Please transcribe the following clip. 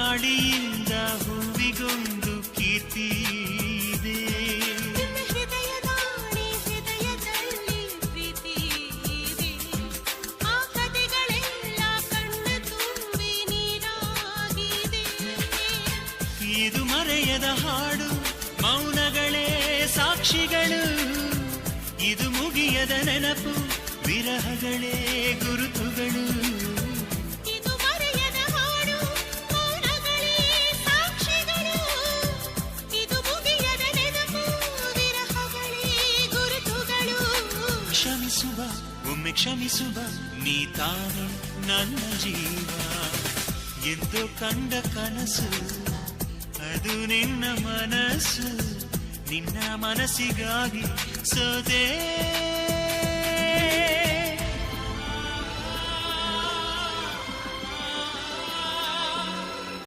ಗಾಳಿಯಿಂದ ಹೂವಿಗೊಂದು ಕೀರ್ತಿ ಇದೆ. ಹೃದಯದಾಣೆ ಹೃದಯದಲ್ಲಿ ಪ್ರೀತಿ ಇದೆ. ಆ ಕಥೆಗಳೆಲ್ಲ ಕಣ್ಣ ತುಂಬಿ ನೀರಾಗಿದೆ. ಇದು ಮರೆಯದ ಹಾಡು, ಮೌನಗಳೇ ಸಾಕ್ಷಿಗಳು. ಇದು ಮುಗಿಯದ ನೆನಪು, ವಿರಹಗಳೇ ಗುರುತುಗಳು. ಇದು ಮರೆಯದ ಹಾಡು, ಮೌನಗಳೇ ಸಾಕ್ಷಿಗಳು. ಇದು ಮುಗಿಯದ ನೆನಪು, ವಿರಹಗಳೇ ಗುರುತುಗಳು. ಕ್ಷಮಿಸುವ, ಒಮ್ಮೆ ಕ್ಷಮಿಸುವ, ನೀ ತಾನೆ ನನ್ನ ಜೀವ. ಎಂದು ಕಂಡ ಕನಸು ಅದು ನಿನ್ನ ಮನಸ್ಸು. ನಿನ್ನ ಮನಸ್ಸಿಗಾಗಿ ಸೋದೆ